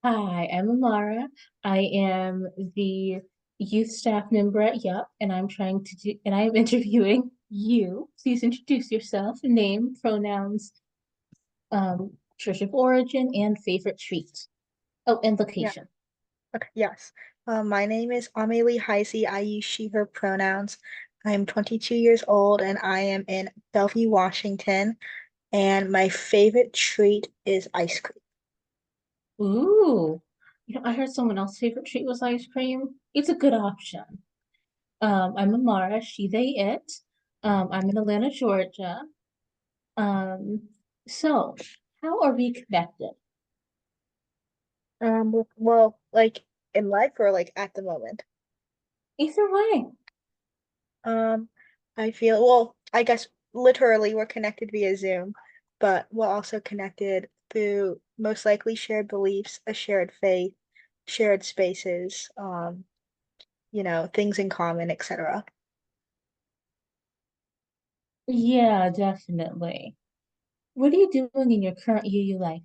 Hi, I'm Amara. I am the youth staff member at Yup, and I am interviewing you. Please introduce yourself, name, pronouns, church of origin, and favorite treat. Oh, and Yeah. location. Okay. Yes. My name is Amelie Heisey. I use she, her pronouns. I'm 22 years old and I am in Bellevue, Washington. And my favorite treat is ice cream. Ooh, I heard someone else's favorite treat was ice cream. It's a good option. I'm Amara, she, they, it. I'm in Atlanta, Georgia. Um, so how are we connected? Well, like in life or like at the moment. Either way. Um, I feel, well, I guess literally we're connected via Zoom, but we're also connected through most likely shared beliefs, a shared faith, shared spaces, things in common, etc. Yeah, definitely. What are you doing in your current UU life?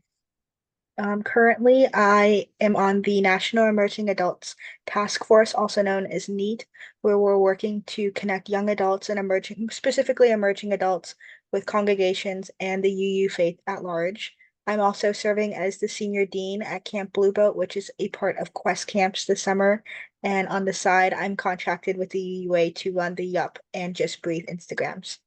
Currently, I am on the National Emerging Adults Task Force, also known as NEAT, where we're working to connect young adults and specifically emerging adults, with congregations and the UU faith at large. I'm also serving as the senior dean at Camp Blue Boat, which is a part of Quest Camps this summer. And on the side, I'm contracted with the UUA to run the Yup and Just Breathe Instagrams.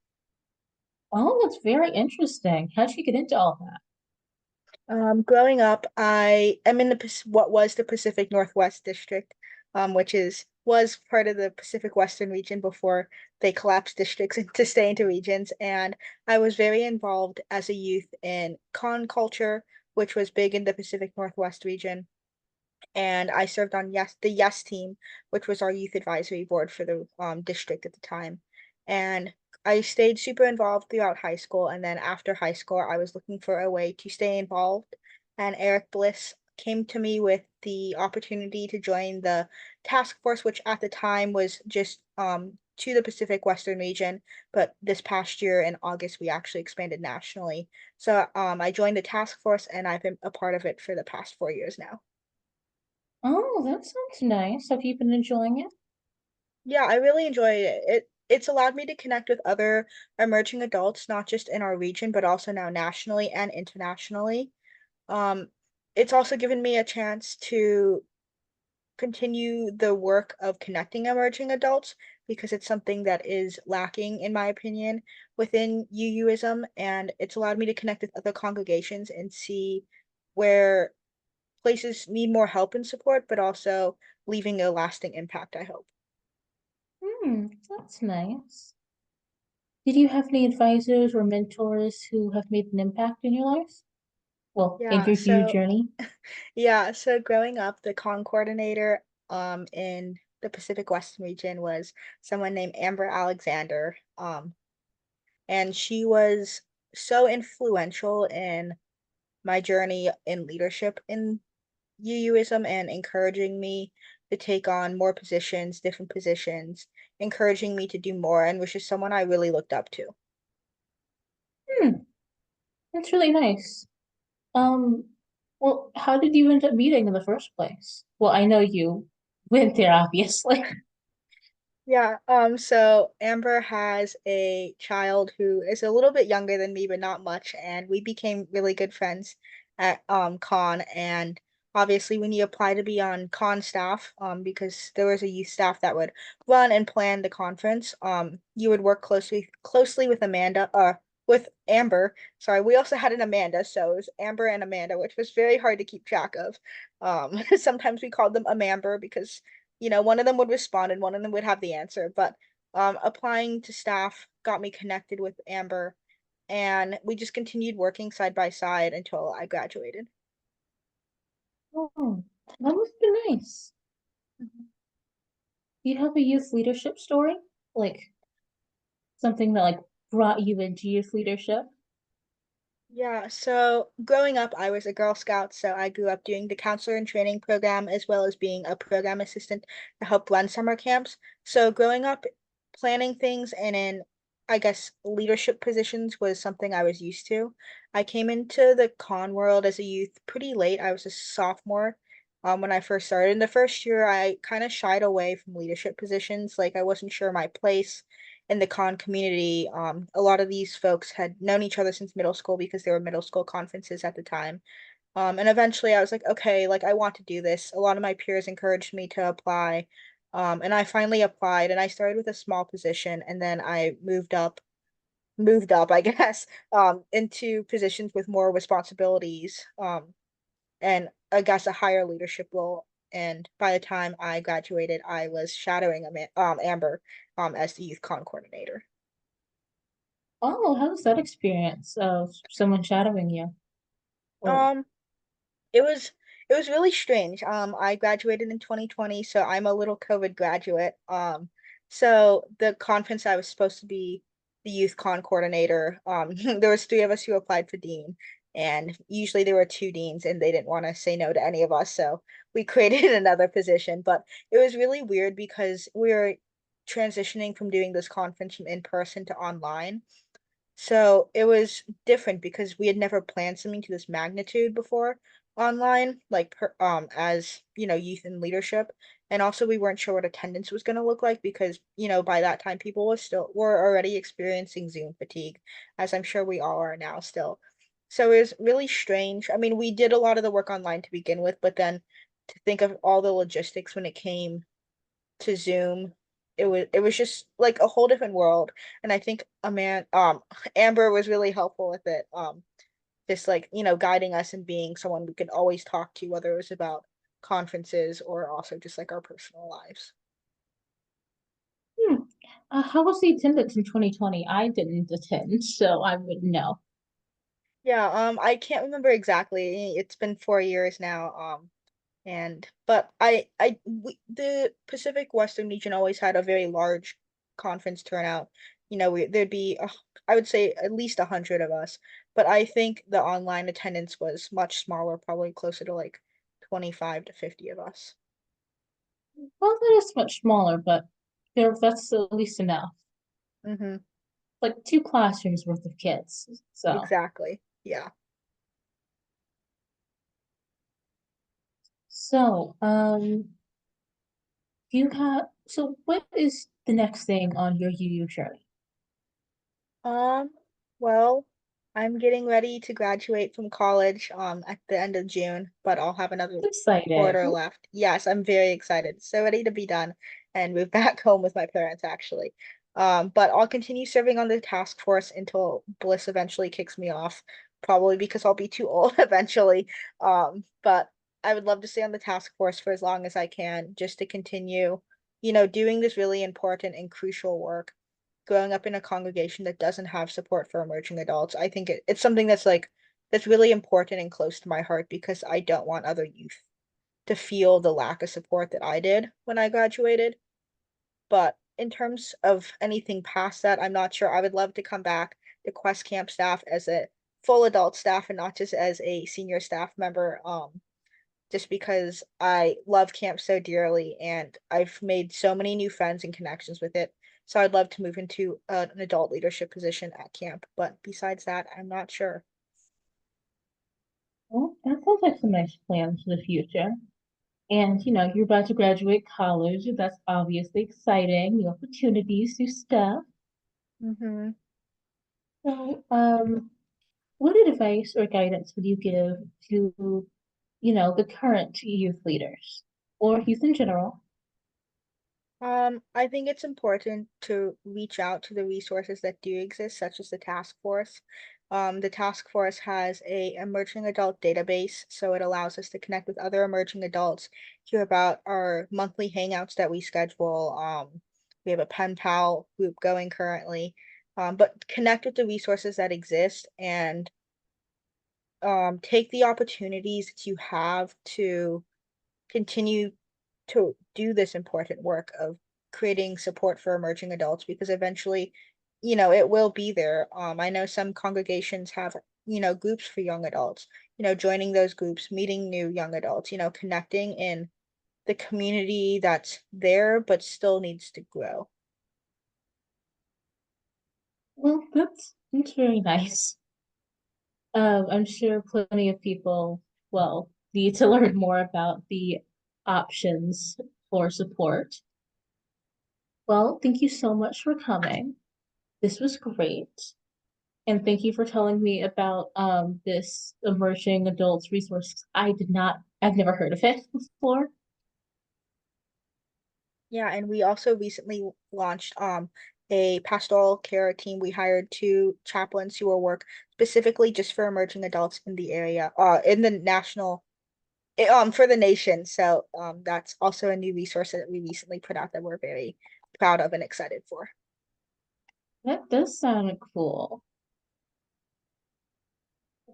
Oh, that's very interesting. How'd you get into all that? Growing up, I am in what was the Pacific Northwest District, which was part of the Pacific Western region before they collapsed districts to stay into regions. And I was very involved as a youth in con culture, which was big in the Pacific Northwest region. And I served on the Yes team, which was our youth advisory board for the district at the time. And I stayed super involved throughout high school, and then after high school, I was looking for a way to stay involved. And Eric Bliss came to me with the opportunity to join the task force, which at the time was just to the Pacific Western region, but this past year in August we actually expanded nationally. So I joined the task force, and I've been a part of it for the past 4 years now. Oh, that sounds nice. Have you been enjoying it? Yeah, I really enjoy it. It's allowed me to connect with other emerging adults, not just in our region, but also now nationally and internationally. Um, it's also given me a chance to continue the work of connecting emerging adults because it's something that is lacking, in my opinion, within UUism, and it's allowed me to connect with other congregations and see where places need more help and support, but also leaving a lasting impact, I hope. That's nice. Did you have any advisors or mentors who have made an impact in your life? Well, in Yeah, your UU so journey? Yeah, so growing up, the con coordinator in the Pacific Western region was someone named Amber Alexander. And she was so influential in my journey in leadership in UUism and encouraging me to take on more positions, different positions, encouraging me to do more, and was just someone I really looked up to. Hmm, that's really nice. Um, well, how did you end up meeting in the first place? Well, I know you went there, obviously. Yeah, so Amber has a child who is a little bit younger than me, but not much, and we became really good friends at con. And obviously when you apply to be on con staff, because there was a youth staff that would run and plan the conference, you would work closely with with Amber. Sorry, we also had an Amanda, so it was Amber and Amanda, which was very hard to keep track of. Sometimes we called them Amamber because one of them would respond and one of them would have the answer. But applying to staff got me connected with Amber, and we just continued working side by side until I graduated. Oh, that must be nice. Mhm. Do you have a youth leadership story? Like something that brought you into youth leadership? Yeah, so growing up, I was a Girl Scout, so I grew up doing the counselor and training program as well as being a program assistant to help run summer camps. So growing up, planning things and in, I guess, leadership positions was something I was used to. I came into the con world as a youth pretty late. I was a sophomore when I first started. In the first year, I kind of shied away from leadership positions. Like I wasn't sure my place in the con community. A lot of these folks had known each other since middle school because there were middle school conferences at the time. And eventually I was like, okay, like I want to do this. A lot of my peers encouraged me to apply. And I finally applied and I started with a small position and then I moved up, I guess, into positions with more responsibilities, and I guess a higher leadership role. And by the time I graduated, I was shadowing Amber, as the youth con coordinator. Oh, how was that experience of someone shadowing you? Oh, Um, It was it was really strange. I graduated in 2020, so I'm a little COVID graduate. So the conference I was supposed to be the youth con coordinator. There was three of us who applied for dean, and usually there were two deans, and they didn't want to say no to any of us, so we created another position. But it was really weird because we were transitioning from doing this conference from in person to online. So it was different because we had never planned something to this magnitude before online, as youth and leadership. And also we weren't sure what attendance was going to look like because, by that time people were already experiencing Zoom fatigue, as I'm sure we all are now still. So it was really strange. I mean, we did a lot of the work online to begin with, but then to think of all the logistics when it came to Zoom. It was just like a whole different world. And I think Amber was really helpful with it. Just like, guiding us and being someone we could always talk to, whether it was about conferences or also just like our personal lives. hmm. How was the attendance in 2020? I didn't attend, so I wouldn't know. Yeah, I can't remember exactly. It's been 4 years now. And but the Pacific Western region always had a very large conference turnout. There'd be, I would say, at least 100 of us. But I think the online attendance was much smaller, probably closer to like 25 to 50 of us. Well, that is much smaller, but that's at least enough. Mm-hmm. Like two classrooms worth of kids. So, Exactly. Yeah. so, what is the next thing on your UU journey? Um, well, I'm getting ready to graduate from college at the end of June, but I'll have another quarter Exciting. left. Yes, I'm very excited. So ready to be done and move back home with my parents actually. But I'll continue serving on the task force until Bliss eventually kicks me off, probably because I'll be too old eventually. But I would love to stay on the task force for as long as I can, just to continue, doing this really important and crucial work growing up in a congregation that doesn't have support for emerging adults. I think it's something that's really important and close to my heart because I don't want other youth to feel the lack of support that I did when I graduated. But in terms of anything past that, I'm not sure. I would love to come back to Quest Camp staff as a full adult staff and not just as a senior staff member. Just because I love camp so dearly and I've made so many new friends and connections with it. So I'd love to move into an adult leadership position at camp. But besides that, I'm not sure. Well, that sounds like some nice plans for the future. And you're about to graduate college. That's obviously exciting. New opportunities, new stuff. Mm-hmm. So, what advice or guidance would you give to, the current youth leaders or youth in general? I think it's important to reach out to the resources that do exist, such as the task force. The task force has a emerging adult database, so it allows us to connect with other emerging adults, hear about our monthly hangouts that we schedule. We have a pen pal group going currently, but connect with the resources that exist and take the opportunities that you have to continue to do this important work of creating support for emerging adults because eventually, it will be there. I know some congregations have, groups for young adults, joining those groups, meeting new young adults, connecting in the community that's there but still needs to grow. Well, that's very nice. I'm sure plenty of people, well, need to learn more about the options for support. Well, thank you so much for coming. This was great. And thank you for telling me about this emerging adults resource. I've never heard of it before. Yeah, and we also recently launched a pastoral care team. We hired two chaplains who will work specifically just for emerging adults in the area, in the national, for the nation. So that's also a new resource that we recently put out that we're very proud of and excited for. That does sound cool.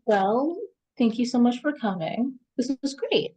Well, thank you so much for coming. This was great.